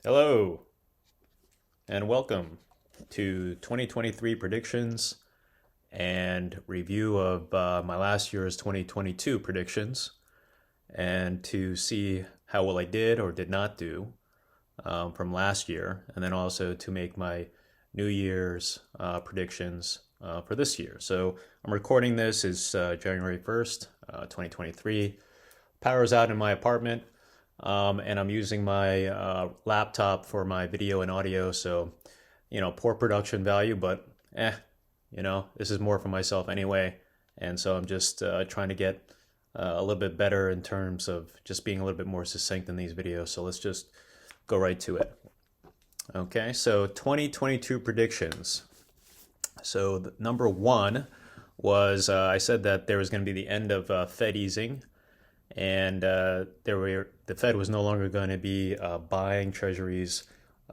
Hello and welcome to 2023 predictions and review of my last year's 2022 predictions, and to see how well I did or did not do from last year, and then also to make my New Year's predictions for this year. So I'm recording this is January 1st, 2023. Power's out in my apartment. And I'm using my laptop for my video and audio, so poor production value, but this is more for myself anyway, and so I'm just trying to get a little bit better in terms of just being a little bit more succinct in these videos. So let's just go right to it. Okay, so 2022 predictions. So number one was I said that there was going to be the end of Fed easing, and the Fed was no longer going to be buying treasuries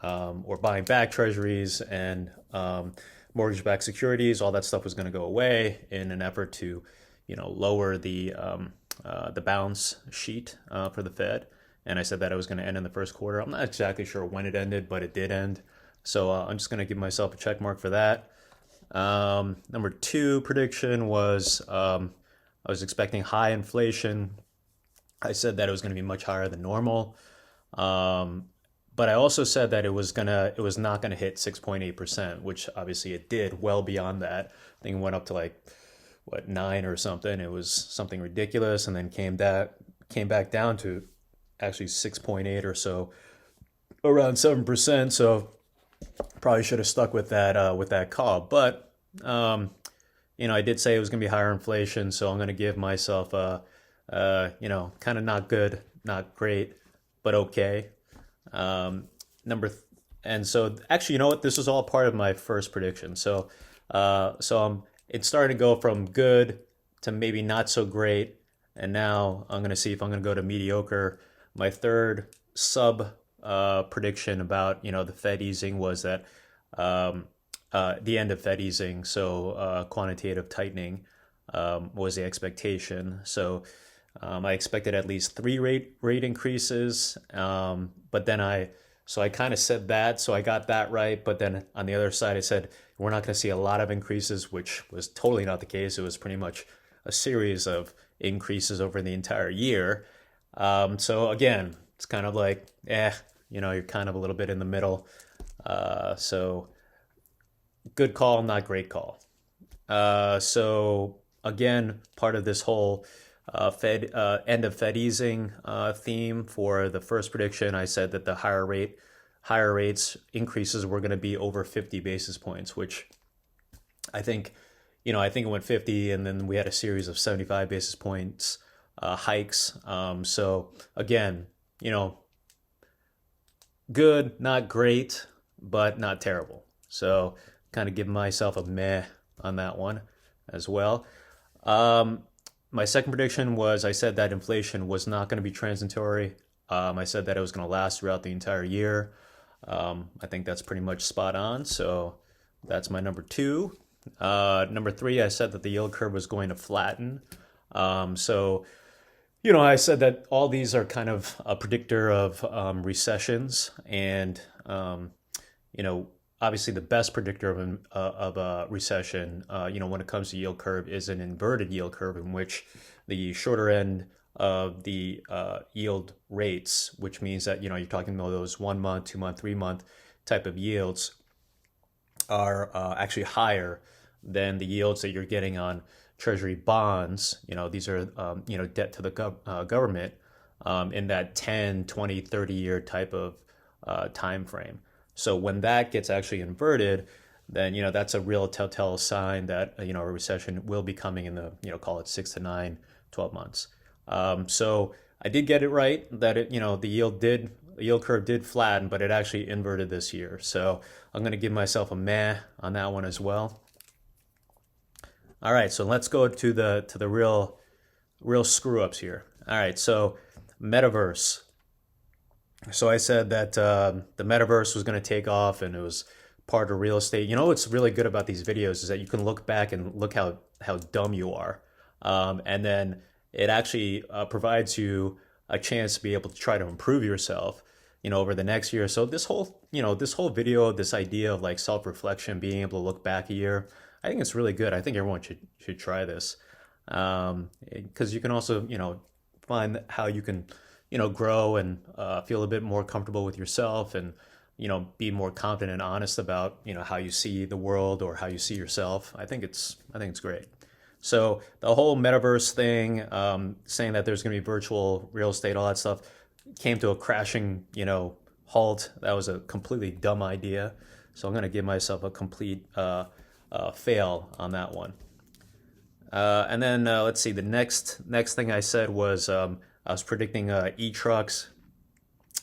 or buying back treasuries and mortgage-backed securities. All that stuff was going to go away in an effort to, lower the balance sheet for the Fed. And I said that it was going to end in the first quarter. I'm not exactly sure when it ended, but it did end. So I'm just going to give myself a check mark for that. Number two prediction was I was expecting high inflation. I said that it was going to be much higher than normal, but I also said that it was not gonna hit 6.8%, which obviously it did, well beyond that. I think it went up to like 9 or something. It was something ridiculous, and then came back down to actually 6.8 or so, around 7%. So probably should have stuck with that call, but I did say it was gonna be higher inflation, so I'm gonna give myself a kind of not good, not great, but okay. And so actually, you know what? This was all part of my first prediction. It's starting to go from good to maybe not so great, and now I'm gonna see if I'm gonna go to mediocre. My third sub prediction about the Fed easing was that the end of Fed easing, so quantitative tightening was the expectation. So I expected at least 3 rate increases, but then I kind of said that, so I got that right. But then on the other side, I said we're not going to see a lot of increases, which was totally not the case. It was pretty much a series of increases over the entire year. So again, it's kind of like, you're kind of a little bit in the middle. So good call, not great call. So again, part of this whole Fed end of Fed easing theme for the first prediction, I said that the higher rates increases were going to be over 50 basis points, which I think it went 50, and then we had a series of 75 basis points hikes. So again, good, not great, but not terrible. So kind of give myself a meh on that one as well. My second prediction was I said that inflation was not going to be transitory. I said that it was going to last throughout the entire year. I think that's pretty much spot on. So that's my number two. Number three, I said that the yield curve was going to flatten. I said that all these are kind of a predictor of recessions, and obviously the best predictor of a recession, when it comes to yield curve, is an inverted yield curve, in which the shorter end of the yield rates, which means that you're talking about those 1 month, 2 month, 3 month type of yields, are actually higher than the yields that you're getting on treasury bonds. These are debt to the government in that 10, 20, 30 year type of time frame. So when that gets actually inverted, then that's a real telltale sign that a recession will be coming in the call it 6 to 9, 12 months. So I did get it right that the yield curve did flatten, but it actually inverted this year. So I'm going to give myself a meh on that one as well. All right, so let's go to the real screw ups here. All right, so metaverse. So I said that the metaverse was going to take off, and it was part of real estate. What's really good about these videos is that you can look back and look how dumb you are, and then it actually provides you a chance to be able to try to improve yourself. over the next year. So this whole video, this idea of like self-reflection, being able to look back a year, I think it's really good. I think everyone should try this. Because you can also, find how you can, grow and feel a bit more comfortable with yourself and, be more confident and honest about, how you see the world or how you see yourself. I think it's great. So the whole metaverse thing, saying that there's going to be virtual real estate, all that stuff, came to a crashing, halt. That was a completely dumb idea. So I'm going to give myself a complete fail on that one. And then let's see. The next thing I said was I was predicting e-trucks,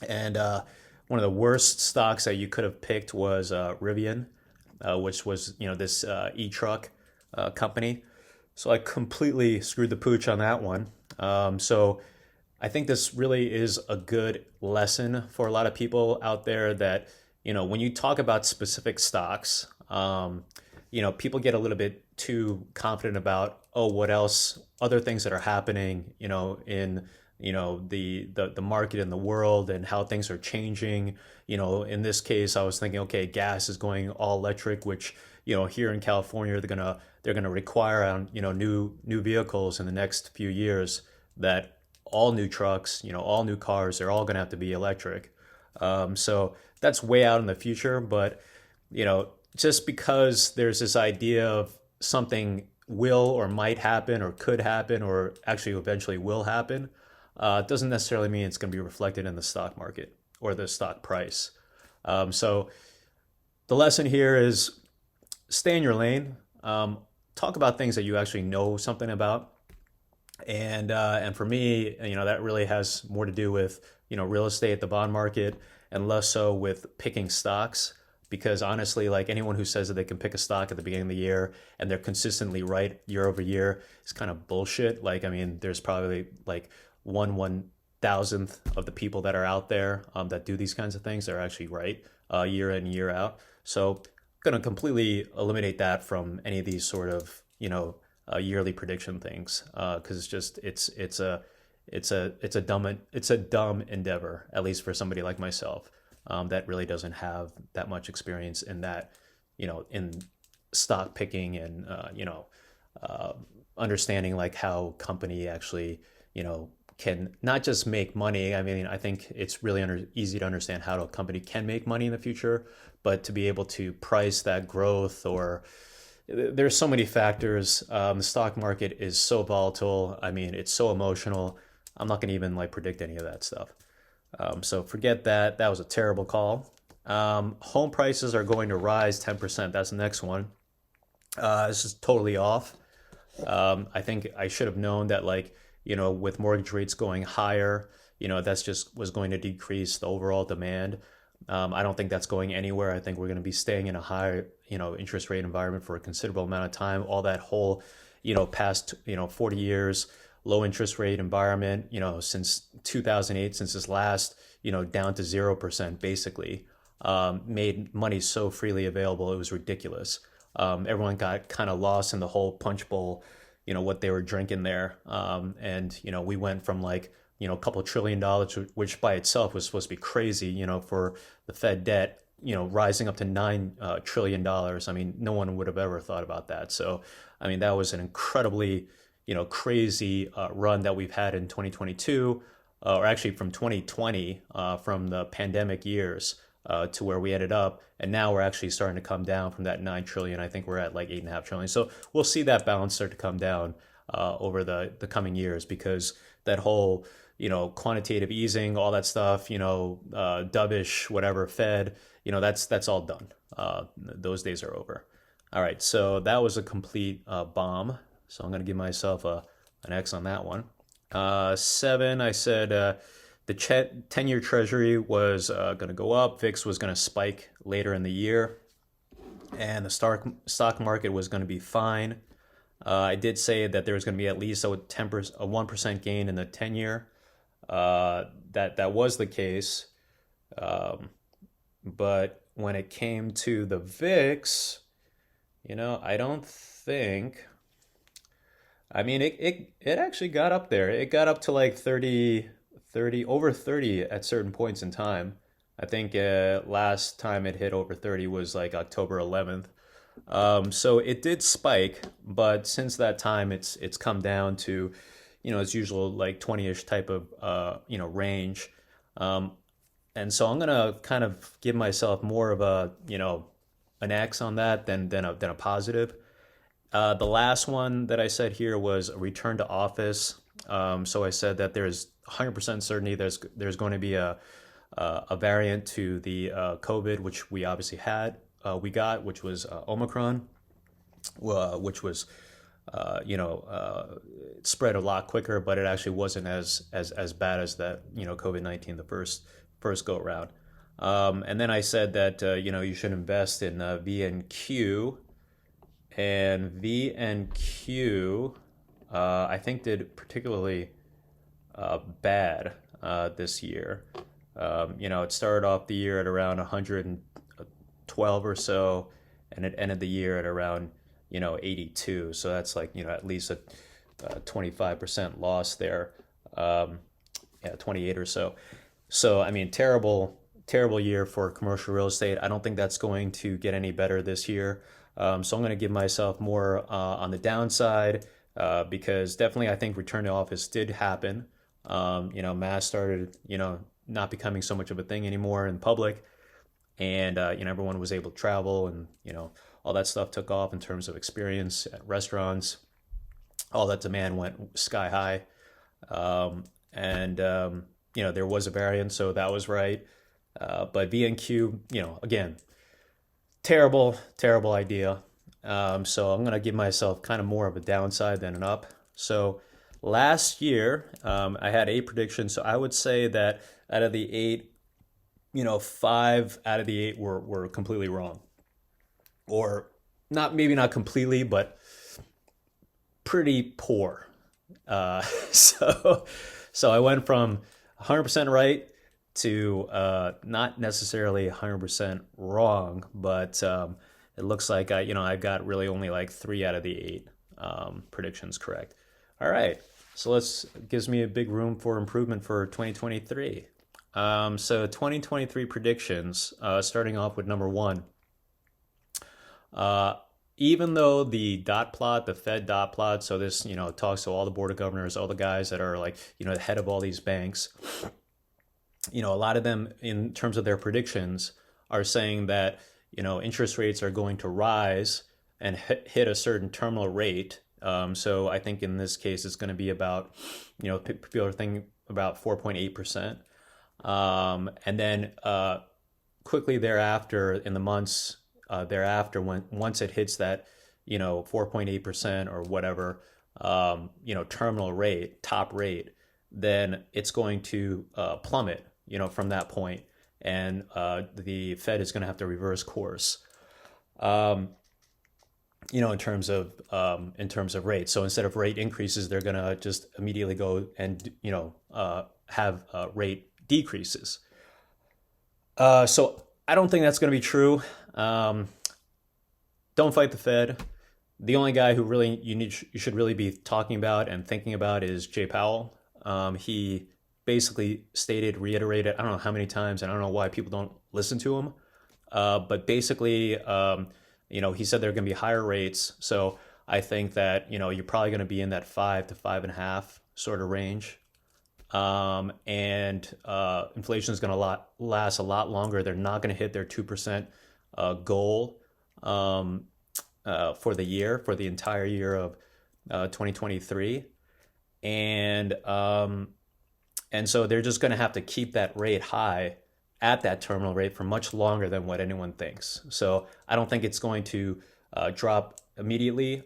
and one of the worst stocks that you could have picked was Rivian, which was this e-truck company. So I completely screwed the pooch on that one. So I think this really is a good lesson for a lot of people out there that, when you talk about specific stocks, people get a little bit too confident about, oh, what else, other things that are happening, in, the market in the world and how things are changing. In this case, I was thinking, okay, gas is going all electric, which, here in California, they're gonna require on, new vehicles in the next few years that all new trucks, all new cars, they're all going to have to be electric. So that's way out in the future, but just because there's this idea of something will or might happen or could happen or actually eventually will happen, doesn't necessarily mean it's going to be reflected in the stock market or the stock price. So the lesson here is stay in your lane. Talk about things that you actually know something about, and for me, that really has more to do with real estate, the bond market, and less so with picking stocks. Because honestly, like anyone who says that they can pick a stock at the beginning of the year and they're consistently right year over year is kind of bullshit. Like, I mean, there's probably like one thousandth of the people that are out there that do these kinds of things that are actually right year in year out. So, going to completely eliminate that from any of these sort of yearly prediction things, because it's a dumb endeavor, at least for somebody like myself, that really doesn't have that much experience in that, in stock picking and uh, understanding like how company actually can not just make money. I mean, I think it's really easy to understand how a company can make money in the future, but to be able to price that growth, or there's so many factors. The stock market is so volatile. I mean, it's so emotional. I'm not going to even like predict any of that stuff. So forget that. That was a terrible call. Home prices are going to rise 10%. That's the next one. This is totally off. I think I should have known that, like, with mortgage rates going higher, that's just was going to decrease the overall demand. I don't think that's going anywhere. I think we're going to be staying in a higher, interest rate environment for a considerable amount of time. All that whole, past, 40 years, low interest rate environment, since 2008, since this last, down to 0% basically, made money so freely available. It was ridiculous. Everyone got kind of lost in the whole punch bowl, what they were drinking there. And, we went from like, a couple $1 trillion, which by itself was supposed to be crazy, for the Fed debt, rising up to $9 trillion. I mean, no one would have ever thought about that. So, I mean, that was an incredibly, crazy run that we've had in 2022, or actually from 2020, from the pandemic years, to where we ended up. And now we're actually starting to come down from that 9 trillion. I think we're at like 8.5 trillion. So we'll see that balance start to come down over the coming years, because that whole, quantitative easing, all that stuff, dovish, whatever, Fed, that's all done. Those days are over. All right, so that was a complete bomb. So I'm going to give myself an X on that one. 7, I said the 10-year treasury was going to go up. VIX was going to spike later in the year. And the stock market was going to be fine. I did say that there was going to be at least a 1% gain in the 10-year. That was the case. But when it came to the VIX, I don't think. I mean, it actually got up there. It got up to like 30, over 30 at certain points in time. I think last time it hit over 30 was like October 11th. So it did spike, but since that time, it's come down to, its usual like 20-ish type of range. Um, and so I'm gonna kind of give myself more of a an X on that than a positive. The last one that I said here was a return to office. So I said that there's 100% certainty there's going to be a variant to the COVID, which we obviously which was Omicron, which was it spread a lot quicker, but it actually wasn't as bad as that COVID-19 the first go around. And then I said that you should invest in VNQ, and VNQ I think did particularly bad this year. It started off the year at around 112 or so, and it ended the year at around 82. So that's like at least a 25% loss there. Yeah, 28 or so. So I mean, terrible year for commercial real estate. I don't think that's going to get any better this year. So I'm going to give myself more on the downside because definitely I think return to office did happen. Mass started, not becoming so much of a thing anymore in public, and everyone was able to travel, and all that stuff took off in terms of experience at restaurants. All that demand went sky high, and there was a variant, so that was right. But VNQ, again, terrible idea. So I'm gonna give myself kind of more of a downside than an up. So last year, I had 8 predictions. So I would say that out of the 8, 5 out of the 8 were completely wrong, or maybe not completely, but pretty poor. So so I went from 100% right to not necessarily 100% wrong, but it looks like I got really only like 3 out of the 8 predictions correct. All right, so gives me a big room for improvement for 2023. So 2023 predictions, starting off with number 1. Even though the Fed dot plot, so this, talks to all the board of governors, all the guys that are like, the head of all these banks, a lot of them in terms of their predictions are saying that, interest rates are going to rise and hit a certain terminal rate. So I think in this case, it's going to be about, people are thinking about 4.8%. And then quickly thereafter, in the months thereafter, once it hits that 4.8% or whatever terminal rate, top rate, then it's going to plummet from that point, and the Fed is going to have to reverse course. In terms of rates. So instead of rate increases, they're going to just immediately go and have rate decreases. So I don't think that's going to be true. Don't fight the Fed. The only guy who really you should really be talking about and thinking about is Jay Powell. He basically reiterated, I don't know how many times, and I don't know why people don't listen to him. But basically, he said there are going to be higher rates. So I think that, you're probably going to be in that 5 to 5.5 sort of range. And inflation is going to last a lot longer. They're not going to hit their 2% goal for the entire year of 2023. And so they're just going to have to keep that rate high at that terminal rate for much longer than what anyone thinks. So I don't think it's going to drop immediately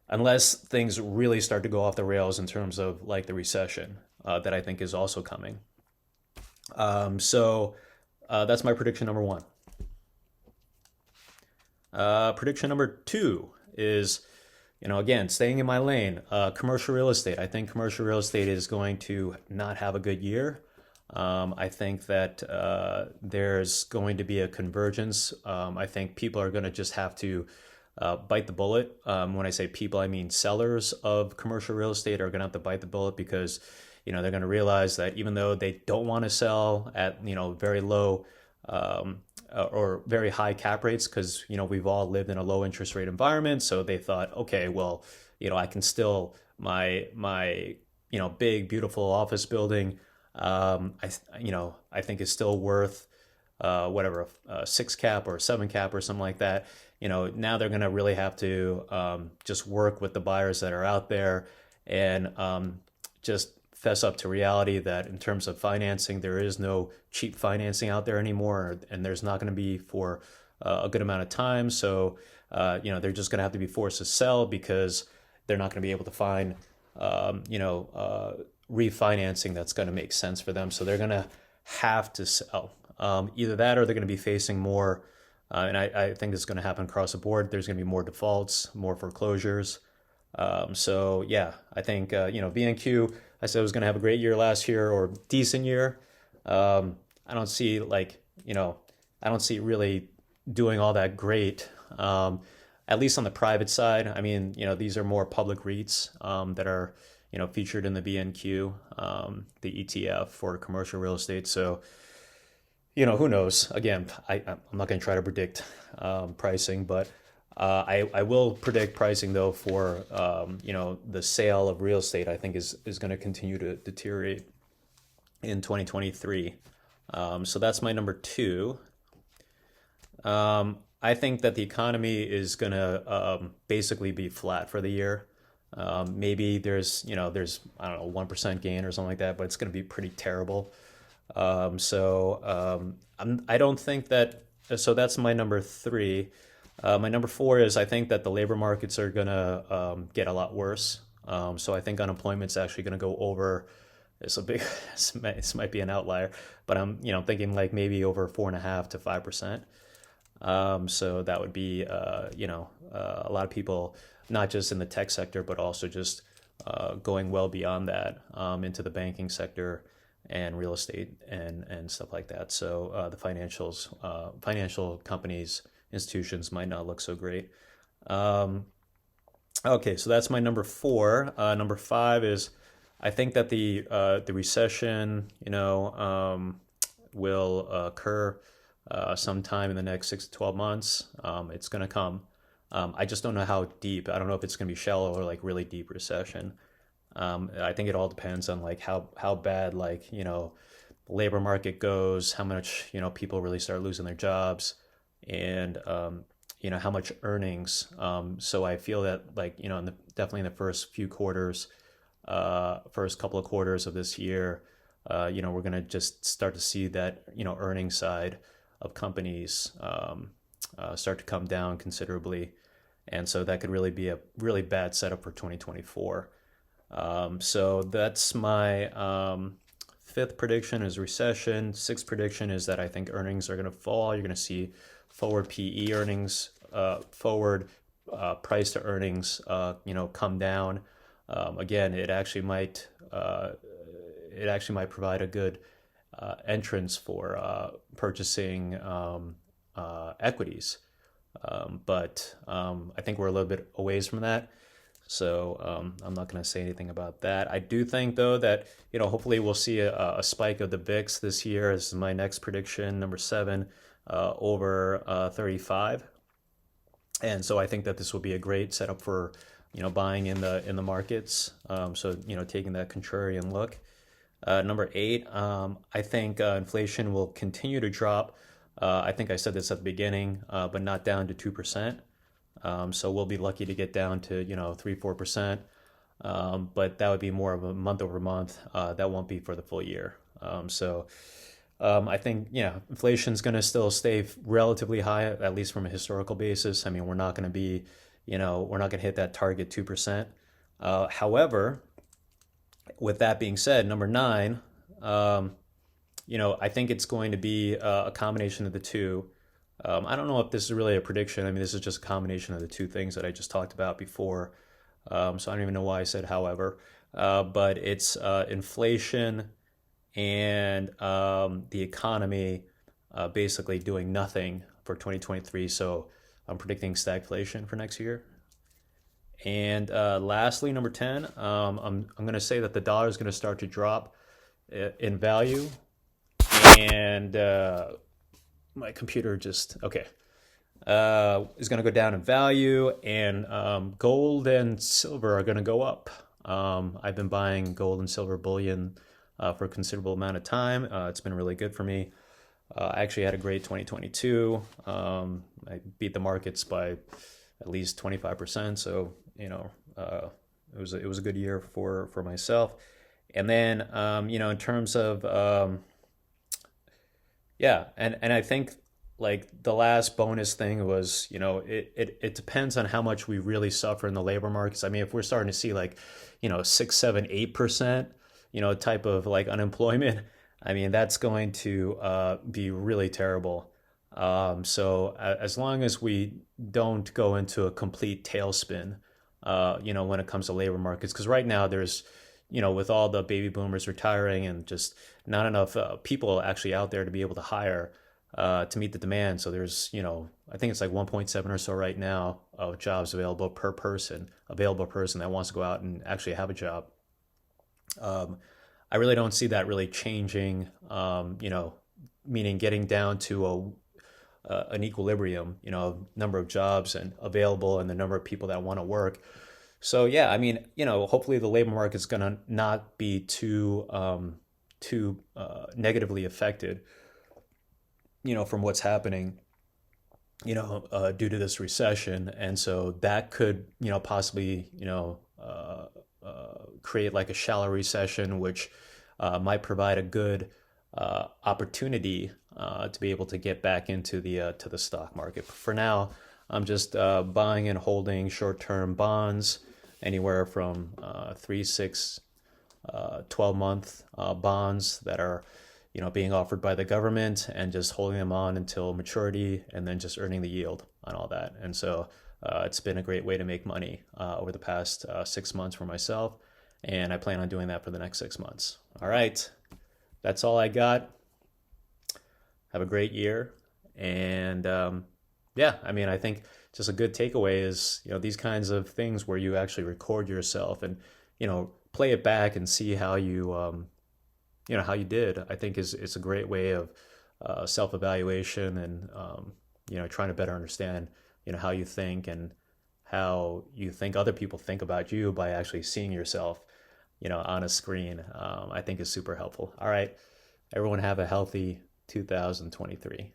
unless things really start to go off the rails in terms of like the recession that I think is also coming. So that's my prediction number 1. Prediction number 2 is, again, staying in my lane, commercial real estate. I think commercial real estate is going to not have a good year. I think that there's going to be a convergence. I think people are going to just have to bite the bullet. When I say people, I mean sellers of commercial real estate are going to have to bite the bullet because, they're going to realize that even though they don't want to sell at, very low or very high cap rates, because, we've all lived in a low interest rate environment. So they thought, okay, well, I can still, my big, beautiful office building, I think is still worth whatever, a six cap or a seven cap or something like that. Now they're going to really have to just work with the buyers that are out there and just fess up to reality that in terms of financing, there is no cheap financing out there anymore, and there's not going to be for a good amount of time. So, they're just going to have to be forced to sell because they're not going to be able to find, refinancing that's going to make sense for them. So they're going to have to sell. Either that or they're going to be facing more, and I think this is going to happen across the board. There's going to be more defaults, more foreclosures. So yeah, I think, B&Q, I said it was going to have a great year last year or decent year. I don't see I don't see it really doing all that great. At least on the private side. I mean, these are more public REITs that are, featured in the B&Q, the ETF for commercial real estate. So, who knows? Again, I'm not going to try to predict pricing, but I will predict pricing though for the sale of real estate. I think is going to continue to deteriorate in 2023. So that's my number two. I think that the economy is going to basically be flat for the year. Maybe there's I don't know, 1% gain or something like that, but it's going to be pretty terrible. I don't think that. So that's my number three. My number four is I think that the labor markets are going to get a lot worse. So I think unemployment's actually going to go over. It's a big. This might be an outlier, but I'm thinking like maybe over 4.5 to 5%. So that would be a lot of people, not just in the tech sector, but also just going well beyond that into the banking sector and real estate and stuff like that. So the financial companies, institutions might not look so great. Okay, so that's my number four. Number five is I think that the recession, will occur sometime in the next 6 to 12 months. It's going to come. I just don't know how deep. I don't know if it's going to be shallow or like really deep recession. I think it all depends on like how bad the labor market goes, how much people really start losing their jobs, and how much earnings. So I feel that definitely in the first few quarters, first couple of quarters of this year, we're going to just start to see that earnings side of companies start to come down considerably, and so that could really be a really bad setup for 2024. So that's my fifth prediction is recession. Sixth prediction is that I think earnings are going to fall. You're going to see forward PE earnings, forward price to earnings, come down. Again, it actually might provide a good entrance for purchasing equities. But I think we're a little bit a ways from that. So I'm not going to say anything about that. I do think, though, that hopefully we'll see a spike of the VIX this year. This is my next prediction, number 7, over 35. And so I think that this will be a great setup for buying in the markets. So taking that contrarian look. Number 8, I think inflation will continue to drop. I think I said this at the beginning, but not down to 2%. So we'll be lucky to get down to 3-4%, but that would be more of a month over month. That won't be for the full year. I think inflation is going to still stay relatively high, at least from a historical basis. I mean, we're not going to be we're not going to hit that target 2%. However, with that being said, number 9, I think it's going to be a combination of the two. I don't know if this is really a prediction. I mean, this is just a combination of the two things that I just talked about before. So I don't even know why I said however. But it's inflation and the economy basically doing nothing for 2023. So I'm predicting stagflation for next year. And lastly, number 10, I'm going to say that the dollar is going to start to drop in value. And my computer just, okay, is going to go down in value, and gold and silver are going to go up. I've been buying gold and silver bullion for a considerable amount of time. It's been really good for me. I actually had a great 2022. I beat the markets by at least 25%. So, it was a good year for myself. And then, in terms of, yeah, and I think like the last bonus thing was, it depends on how much we really suffer in the labor markets. I mean, if we're starting to see like, 6, 7, 8%, type of like unemployment, I mean, that's going to be really terrible. So as long as we don't go into a complete tailspin, when it comes to labor markets, because right now there's, with all the baby boomers retiring and just not enough people actually out there to be able to hire to meet the demand. So there's, I think it's like 1.7 or so right now of jobs available per person, available person that wants to go out and actually have a job. Um, I really don't see that really changing, meaning getting down to an equilibrium, number of jobs and available and the number of people that want to work. So yeah, I mean, hopefully the labor market is going to not be too negatively affected, from what's happening, due to this recession, and so that could, possibly, create like a shallow recession, which might provide a good opportunity to be able to get back into the stock market. For now, I'm just buying and holding short-term bonds, anywhere from 3, 6, 12-month bonds that are, being offered by the government, and just holding them on until maturity, and then just earning the yield on all that. And so it's been a great way to make money over the past 6 months for myself, and I plan on doing that for the next 6 months. All right, that's all I got. Have a great year. And yeah, I mean, I think just a good takeaway is, these kinds of things where you actually record yourself and, play it back and see how how you did. I think is it's a great way of self-evaluation, and, trying to better understand, how you think and how you think other people think about you by actually seeing yourself, on a screen. I think is super helpful. All right, everyone have a healthy 2023.